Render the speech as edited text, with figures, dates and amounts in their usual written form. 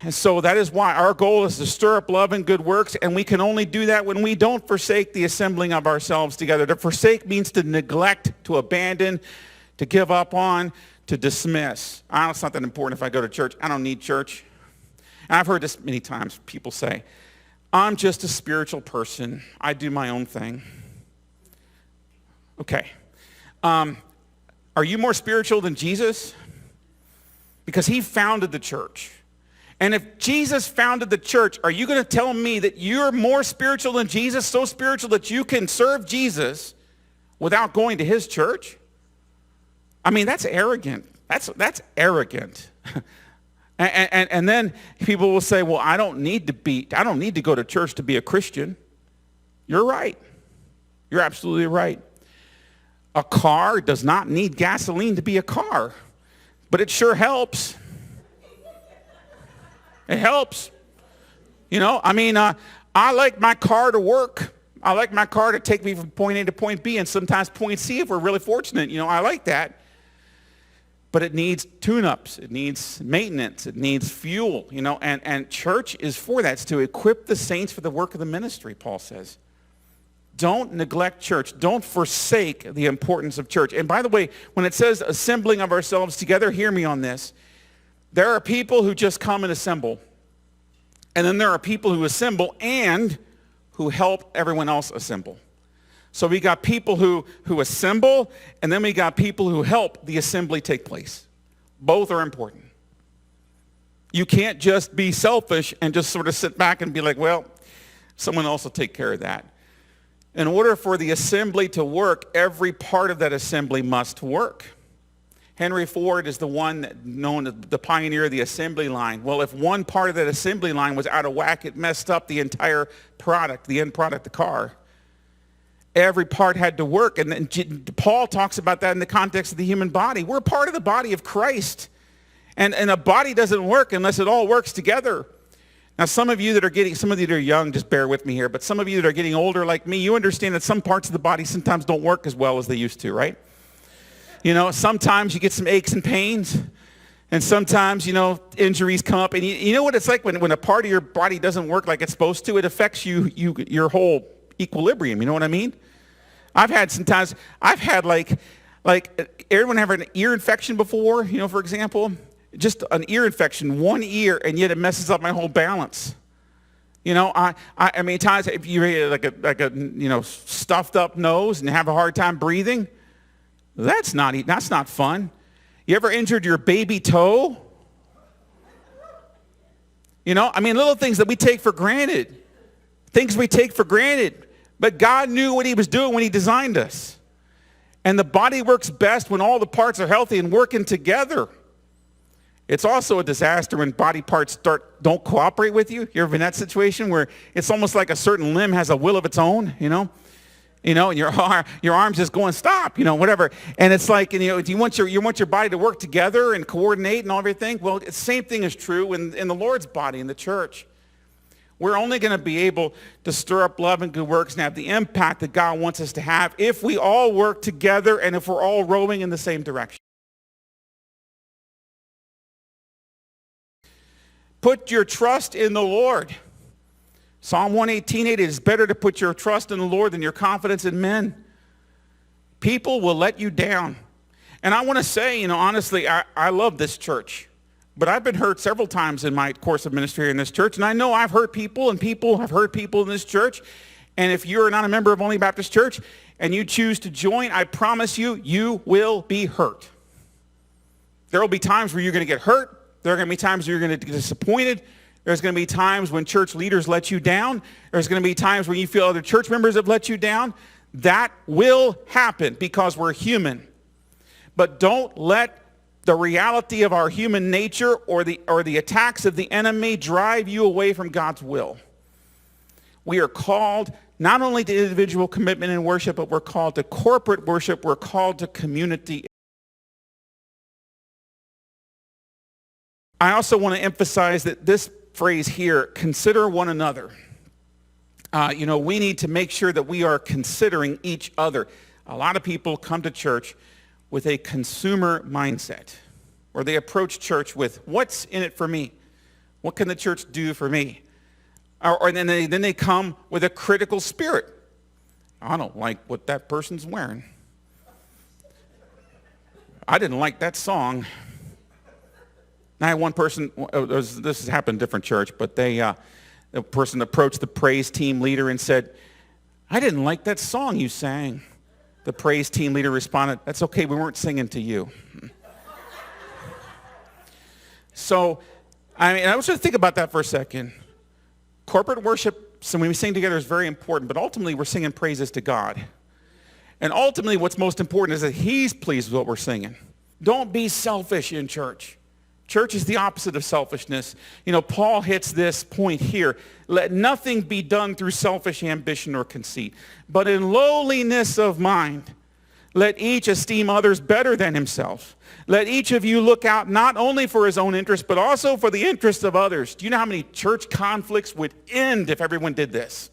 And so that is why our goal is to stir up love and good works, and we can only do that when we don't forsake the assembling of ourselves together. To forsake means to neglect, to abandon, to give up on, to dismiss. It's not that important if I go to church. I don't need church. And I've heard this many times. People say, I'm just a spiritual person. I do my own thing. Okay. Are you more spiritual than Jesus? Because he founded the church. And if Jesus founded the church, are you going to tell me that you're more spiritual than Jesus, so spiritual that you can serve Jesus without going to his church? I mean, that's arrogant. That's arrogant. and then people will say, well, I don't need to go to church to be a Christian. You're right. You're absolutely right. A car does not need gasoline to be a car, but it sure helps. It helps. I like my car to work. I like my car to take me from point A to point B and sometimes point C if we're really fortunate. I like that. But it needs tune-ups. It needs maintenance. It needs fuel, and church is for that. It's to equip the saints for the work of the ministry, Paul says. Don't neglect church. Don't forsake the importance of church. And by the way, when it says assembling of ourselves together, hear me on this. There are people who just come and assemble. And then there are people who assemble and who help everyone else assemble. So we got people who assemble, and then we got people who help the assembly take place. Both are important. You can't just be selfish and just sort of sit back and be like, well, someone else will take care of that. In order for the assembly to work, every part of that assembly must work. Henry Ford is the one known as the pioneer of the assembly line. Well, if one part of that assembly line was out of whack, it messed up the entire product, the end product, the car. Every part had to work. And then Paul talks about that in the context of the human body. We're part of the body of Christ. And a body doesn't work unless it all works together. Now, some of you that are young, just bear with me here, but some of you that are getting older like me, you understand that some parts of the body sometimes don't work as well as they used to, right? Sometimes you get some aches and pains, and sometimes, injuries come up. And you know what it's like when a part of your body doesn't work like it's supposed to? It affects your whole equilibrium. You know what I mean? I've had like everyone have an ear infection before, for example? Just an ear infection, one ear, and yet it messes up my whole balance. I mean, times if you have like a stuffed up nose and have a hard time breathing, that's not fun. You ever injured your baby toe? Little things that we take for granted. Things we take for granted. But God knew what he was doing when he designed us. And the body works best when all the parts are healthy and working together. It's also a disaster when body parts don't cooperate with you. You ever been in that situation where it's almost like a certain limb has a will of its own, and your arm's just going, stop, whatever. And it's like, you want your body to work together and coordinate and all everything. Well, the same thing is true in the Lord's body, in the church. We're only going to be able to stir up love and good works and have the impact that God wants us to have if we all work together and if we're all rowing in the same direction. Put your trust in the Lord. Psalm 118:8, it is better to put your trust in the Lord than your confidence in men. People will let you down. And I want to say, honestly, I love this church. But I've been hurt several times in my course of ministry here in this church. And I know I've hurt people, and people have hurt people in this church. And if you're not a member of Olney Baptist Church and you choose to join, I promise you, you will be hurt. There will be times where you're going to get hurt. There are going to be times where you're going to get disappointed. There's going to be times when church leaders let you down. There's going to be times when you feel other church members have let you down. That will happen because we're human. But don't let the reality of our human nature or the attacks of the enemy drive you away from God's will. We are called not only to individual commitment and worship, but we're called to corporate worship. We're called to community. I also want to emphasize that this phrase here, consider one another. We need to make sure that we are considering each other. A lot of people come to church with a consumer mindset, or they approach church with, what's in it for me? What can the church do for me? Or then they come with a critical spirit. I don't like what that person's wearing. I didn't like that song. I had one person, this has happened in a different church, but the person approached the praise team leader and said, I didn't like that song you sang. The praise team leader responded, that's okay, we weren't singing to you. So, I was just think about that for a second. Corporate worship, so when we sing together, is very important, but ultimately we're singing praises to God. And ultimately what's most important is that he's pleased with what we're singing. Don't be selfish in church. Church is the opposite of selfishness. Paul hits this point here. Let nothing be done through selfish ambition or conceit, but in lowliness of mind, let each esteem others better than himself. Let each of you look out not only for his own interest, but also for the interest of others. Do you know how many church conflicts would end if everyone did this?